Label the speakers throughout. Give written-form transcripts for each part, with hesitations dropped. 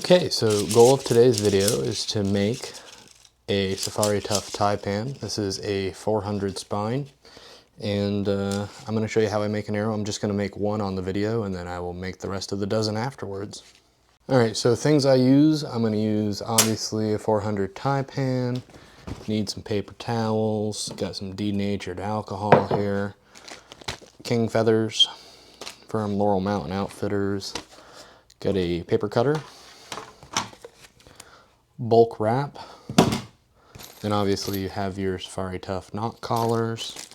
Speaker 1: Okay, so goal of today's video is to make a Safari Tuff Taipan. This is a 400 spine, and I'm going to show you how I make an arrow. I'm just going to make one on the video, and then I will make the rest of the dozen afterwards. Alright, so things I use, I'm going to use obviously a 400 Taipan, need some paper towels, got some denatured alcohol here, king feathers from Laurel Mountain Outfitters, got a paper cutter, bulk wrap, then obviously you have your Safari Tuff nock collars,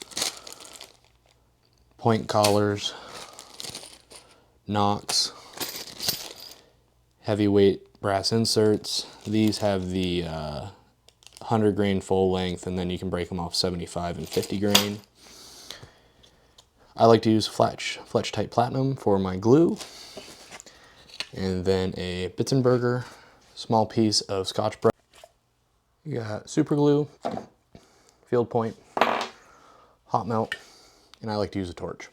Speaker 1: point collars, nocks, heavyweight brass inserts. These have the 100 grain full length, and then you can break them off 75 and 50 grain. I like to use Fletch Type Platinum for my glue, and then a Bitzenberger small piece of Scotch-Brite. You got super glue, field point, hot melt, and I like to use a torch.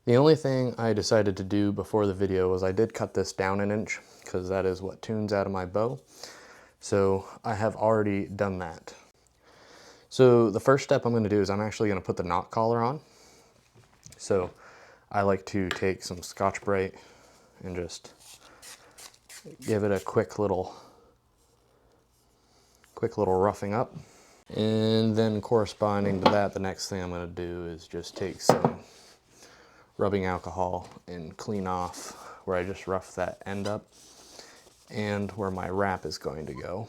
Speaker 1: The only thing I decided to do before the video was I did cut this down an inch because that is what tunes out of my bow. So I have already done that. So the first step I'm going to do is I'm actually going to put the nock collar on. So I like to take some Scotch-Brite and just give it a quick little roughing up. And then corresponding to that, the next thing I'm going to do is just take some rubbing alcohol and clean off where I just rough that end up and where my wrap is going to go.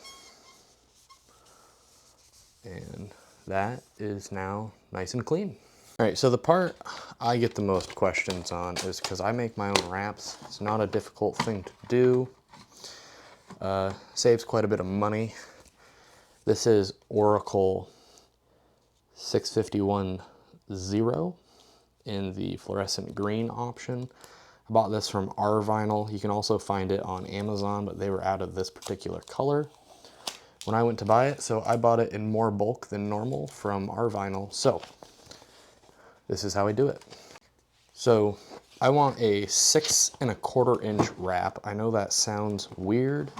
Speaker 1: And that is now nice and clean. All right, so the part I get the most questions on is because I make my own wraps. It's not a difficult thing to do. Saves quite a bit of money. This is Oracle 651-0 in the fluorescent green option. I bought this from R-Vinyl. You can also find it on Amazon, but they were out of this particular color when I went to buy it, so I bought it in more bulk than normal from R-Vinyl. So this is how I do it. So I want a 6 1/4 inch wrap. I know that sounds weird,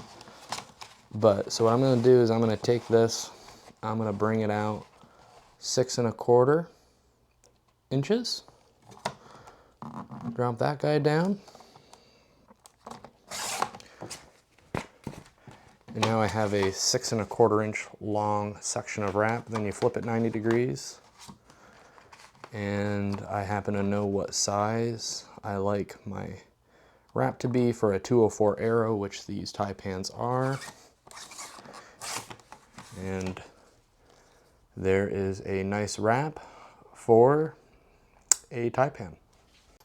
Speaker 1: but so what I'm going to do is I'm going to take this, I'm going to bring it out 6 1/4 inches. Drop that guy down. And now I have a 6 1/4 inch long section of wrap. Then you flip it 90 degrees. And I happen to know what size I like my wrap to be for a 204 arrow, which these Taipans are. And there is a nice wrap for a Taipan.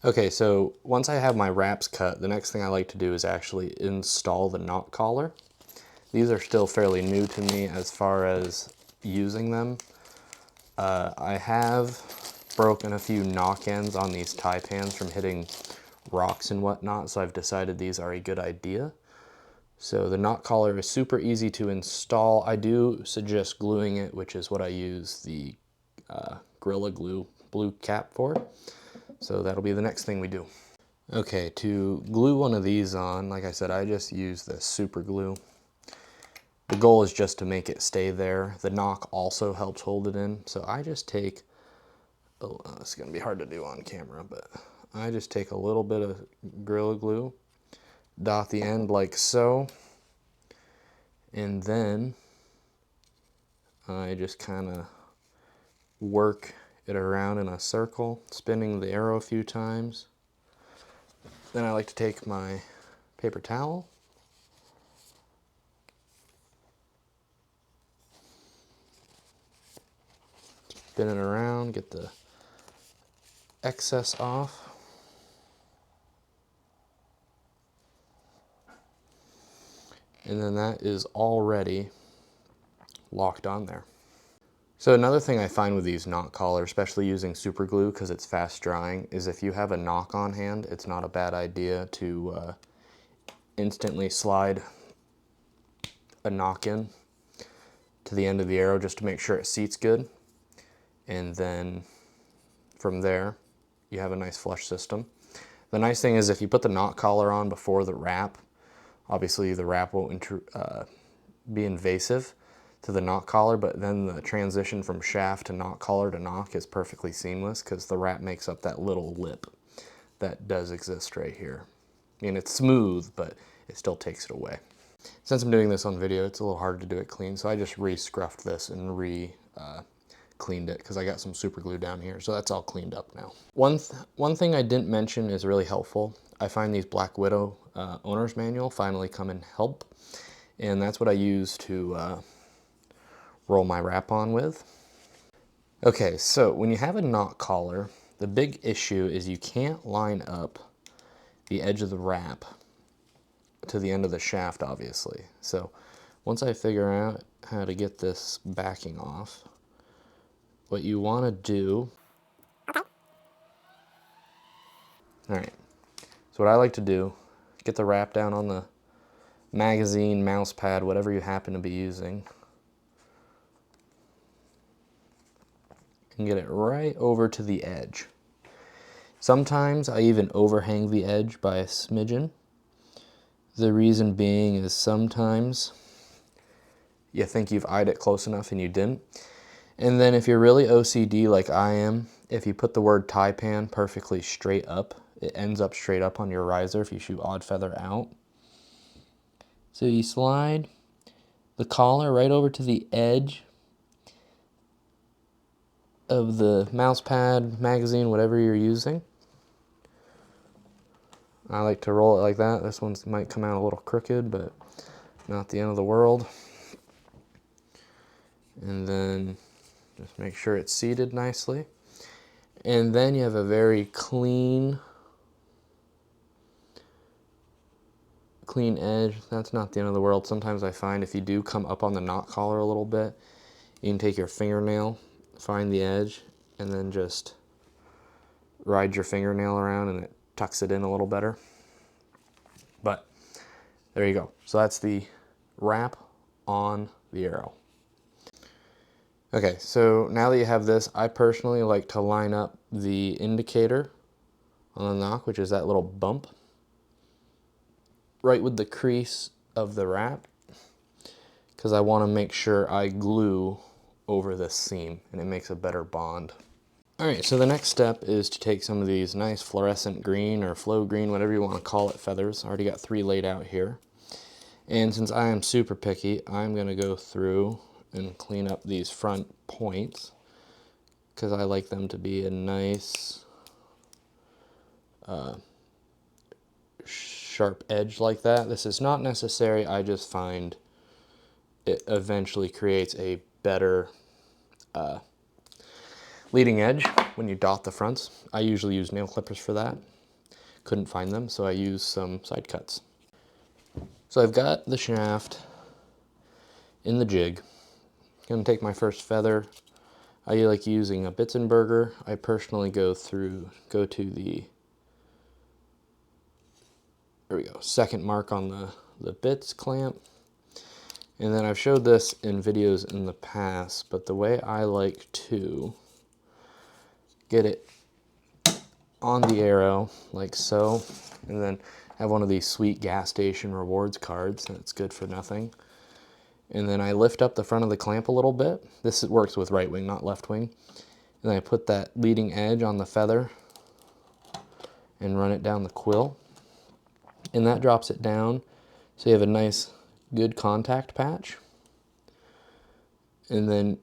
Speaker 1: Okay, so once I have my wraps cut, the next thing I like to do is actually install the nock collar. These are still fairly new to me as far as using them. I have broken a few nock ends on these Taipans from hitting rocks and whatnot, so I've decided these are a good idea. So the nock collar is super easy to install. I do suggest gluing it, which is what I use the Gorilla Glue blue cap for. So that'll be the next thing we do. Okay, to glue one of these on, like I said, I just use the super glue. The goal is just to make it stay there. The nock also helps hold it in. So I just take, it's gonna be hard to do on camera, but I just take a little bit of Gorilla Glue, dot the end like so, and then I just kind of work it around in a circle, spinning the arrow a few times. Then I like to take my paper towel, spin it around, get the excess off. And then that is already locked on there. So another thing I find with these nock collars, especially using super glue because it's fast drying, is if you have a nock on hand, it's not a bad idea to instantly slide a nock in to the end of the arrow just to make sure it seats good. And then from there, you have a nice flush system. The nice thing is if you put the nock collar on before the wrap, Obviously the wrap won't be invasive to the nock collar, but then the transition from shaft to nock collar to nock is perfectly seamless because the wrap makes up that little lip that does exist right here. I mean, it's smooth, but it still takes it away. Since I'm doing this on video, it's a little hard to do it clean, so I just re-scruffed this and cleaned it because I got some super glue down here, so that's all cleaned up now. One thing I didn't mention is really helpful. I find these Black Widow owner's manual finally come in help, and that's what I use to roll my wrap on with. Okay, so when you have a nock collar, the big issue is you can't line up the edge of the wrap to the end of the shaft, obviously. So once I figure out how to get this backing off, what you want to do... Alright, so what I like to do, get the wrap down on the magazine, mouse pad, whatever you happen to be using, and get it right over to the edge. Sometimes I even overhang the edge by a smidgen. The reason being is sometimes you think you've eyed it close enough and you didn't. And then if you're really OCD like I am, if you put the word taipan perfectly straight up, it ends up straight up on your riser if you shoot odd feather out. So you slide the collar right over to the edge of the mouse pad, magazine, whatever you're using. I like to roll it like that. This one might come out a little crooked, but not the end of the world. And then just make sure it's seated nicely. And then you have a very clean edge. That's not the end of the world. Sometimes I find if you do come up on the nock collar a little bit, you can take your fingernail, find the edge, and then just ride your fingernail around and it tucks it in a little better. But there you go. So that's the wrap on the arrow. Okay, so now that you have this, I personally like to line up the indicator on the nock, which is that little bump, right with the crease of the wrap, because I want to make sure I glue over this seam and it makes a better bond. Alright, so the next step is to take some of these nice fluorescent green or flow green, whatever you want to call it, feathers. I already got 3 laid out here. And since I am super picky, I'm going to go through and clean up these front points because I like them to be a nice sharp edge like that. This is not necessary, I just find it eventually creates a better leading edge when you dot the fronts. I usually use nail clippers for that. Couldn't find them, so I use some side cuts. So I've got the shaft in the jig. Gonna take my first feather. I like using a Bitzenberger. I personally go to the, there we go, second mark on the bits clamp. And then I've showed this in videos in the past, but the way I like to get it on the arrow like so, and then have one of these sweet gas station rewards cards that's good for nothing. And then I lift up the front of the clamp a little bit. This works with right wing, not left wing. And then I put that leading edge on the feather and run it down the quill. And that drops it down so you have a nice good contact patch. And then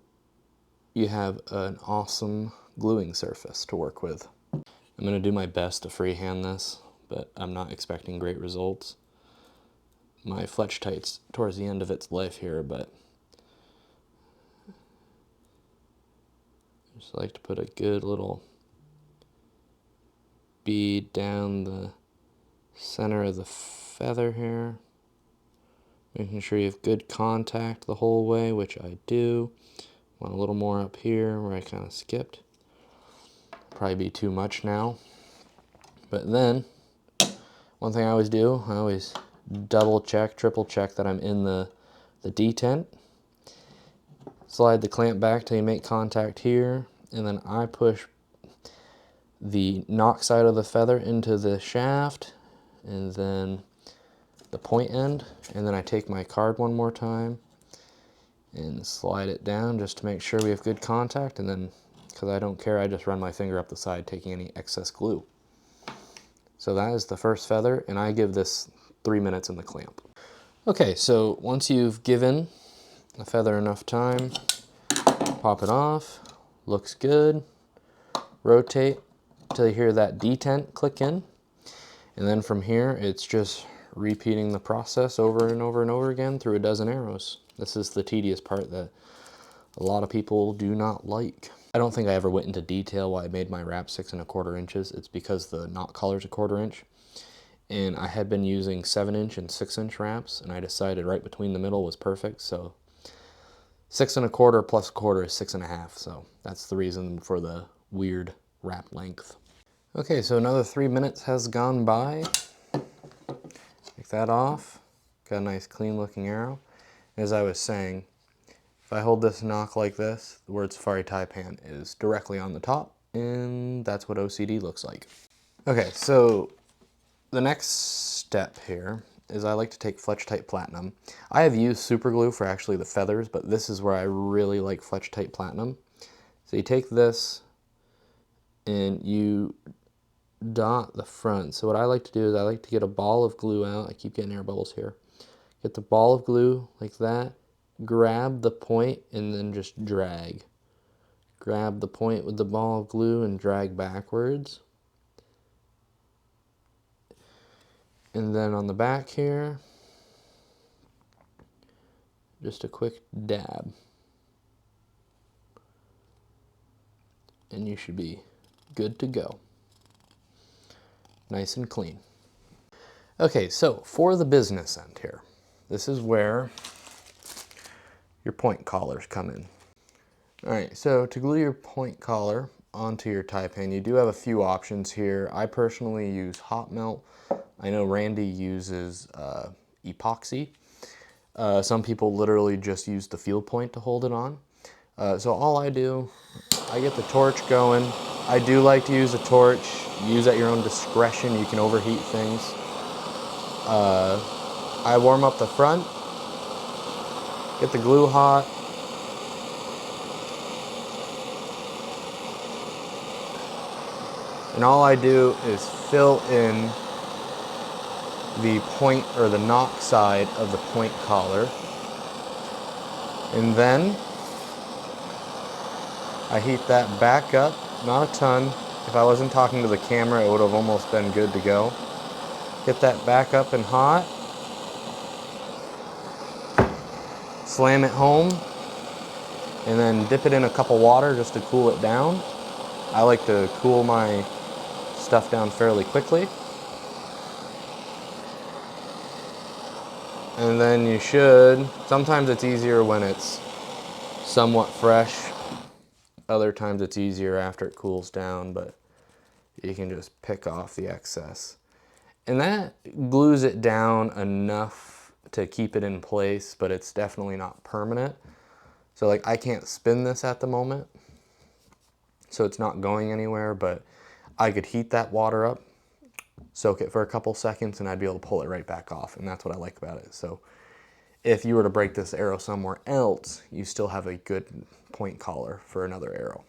Speaker 1: you have an awesome gluing surface to work with. I'm going to do my best to freehand this, but I'm not expecting great results. My Fletch Tight's towards the end of its life here, but I just like to put a good little bead down the center of the feather here, making sure you have good contact the whole way, which I do. Want a little more up here where I kind of skipped. Probably be too much now. But then, one thing I always do, I always double check, triple check that I'm in the detent. Slide the clamp back till you make contact here, and then I push the nock side of the feather into the shaft, and then the point end, and then I take my card one more time and slide it down just to make sure we have good contact, and then, because I don't care, I just run my finger up the side, taking any excess glue. So that is the first feather, and I give this 3 minutes in the clamp. Okay, so once you've given the feather enough time, pop it off, looks good, rotate till you hear that detent click in, and then from here it's just repeating the process over and over and over again through a dozen arrows. This is the tedious part that a lot of people do not like. I don't think I ever went into detail why I made my wrap 6 1/4 inches. It's because the knot collar's 1/4 inch, and I had been using 7-inch and 6-inch wraps, and I decided right between the middle was perfect. So 6 1/4 plus 1/4 is 6 1/2. So that's the reason for the weird wrap length. Okay, so another 3 minutes has gone by. Take that off. Got a nice clean looking arrow. As I was saying, if I hold this nock like this, the word Safari Taipan is directly on the top, and that's what OCD looks like. Okay, so the next step here is I like to take Fletch Platinum. I have used super glue for actually the feathers, but this is where I really like Fletch Platinum. So you take this and you dot the front. So what I like to do is I like to get a ball of glue out. I keep getting air bubbles here. Get the ball of glue like that, grab the point, and then just drag. Grab the point with the ball of glue and drag backwards. And then on the back here, just a quick dab. And you should be good to go. Nice and clean. Okay, so for the business end here, this is where your point collars come in. All right, so to glue your point collar onto your Taipan, you do have a few options here. I personally use hot melt. I know Randy uses epoxy. Some people literally just use the field point to hold it on. So all I do, I get the torch going. I do like to use a torch. Use at your own discretion. You can overheat things. I warm up the front, get the glue hot, and all I do is fill in the point or the knock side of the point collar, and then I heat that back up, not a ton. If I wasn't talking to the camera, it would have almost been good to go. Get that back up and hot, slam it home, and then dip it in a cup of water just to cool it down. I like to cool my stuff down fairly quickly. And then you should, sometimes it's easier when it's somewhat fresh. Other times it's easier after it cools down, but you can just pick off the excess. And that glues it down enough to keep it in place, but it's definitely not permanent. So like I can't spin this at the moment, so it's not going anywhere, but I could heat that water up, soak it for a couple seconds, and I'd be able to pull it right back off, and that's what I like about it. So if you were to break this arrow somewhere else, you still have a good point collar for another arrow.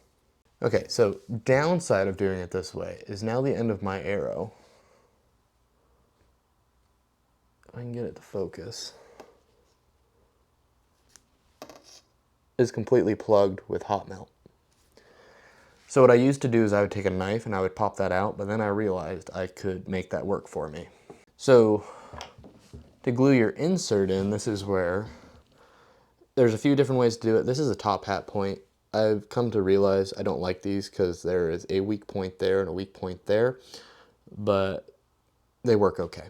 Speaker 1: Okay, so downside of doing it this way is now the end of my arrow, if I can get it to focus, is completely plugged with hot melt. So what I used to do is I would take a knife and I would pop that out, but then I realized I could make that work for me. So to glue your insert in, this is where there's a few different ways to do it. This is a top hat point. I've come to realize I don't like these because there is a weak point there and a weak point there, but they work okay.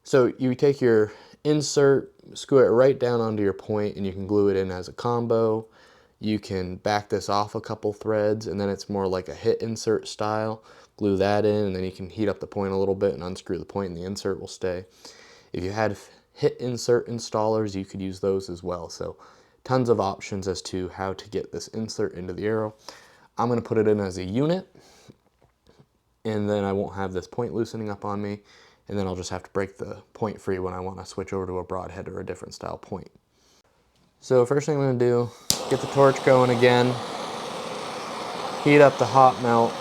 Speaker 1: So you take your insert, screw it right down onto your point, and you can glue it in as a combo. You can back this off a couple threads, and then it's more like a hit insert style. Glue that in, and then you can heat up the point a little bit and unscrew the point, and the insert will stay. If you had hit insert installers, you could use those as well. So tons of options as to how to get this insert into the arrow. I'm going to put it in as a unit, and then I won't have this point loosening up on me, and then I'll just have to break the point free when I want to switch over to a broadhead or a different style point. So first thing I'm going to do, get the torch going again, heat up the hot melt.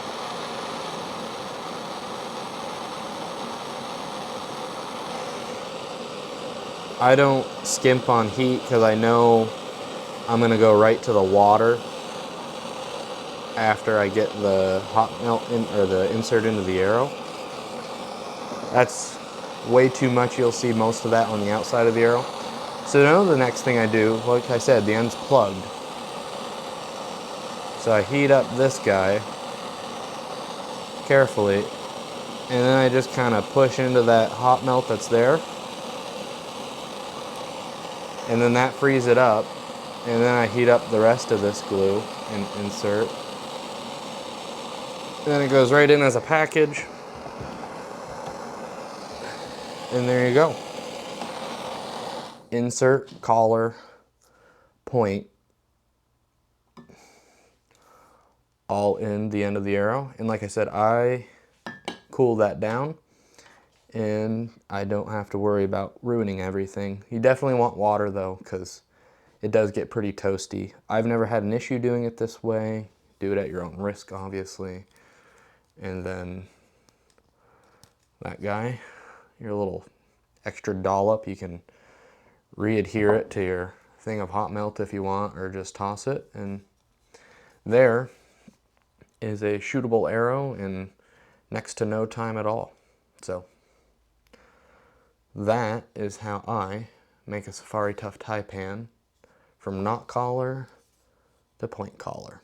Speaker 1: I don't skimp on heat because I know I'm going to go right to the water after I get the hot melt in, or the insert into the arrow. That's way too much. You'll see most of that on the outside of the arrow. So now the next thing I do, like I said, the end's plugged. So I heat up this guy carefully, and then I just kind of push into that hot melt that's there. And then that frees it up, and then I heat up the rest of this glue and insert. And then it goes right in as a package, and there you go. Insert, collar, point, all in the end of the arrow. And like I said, I cool that down, and I don't have to worry about ruining everything. You definitely want water though, because it does get pretty toasty. I've never had an issue doing it this way. Do it at your own risk, obviously. And then that guy, your little extra dollop, you can re-adhere it to your thing of hot melt if you want, or just toss it. And there is a shootable arrow in next to no time at all. So that is how I make a Safari Tuff Taipan from nock collar to point collar.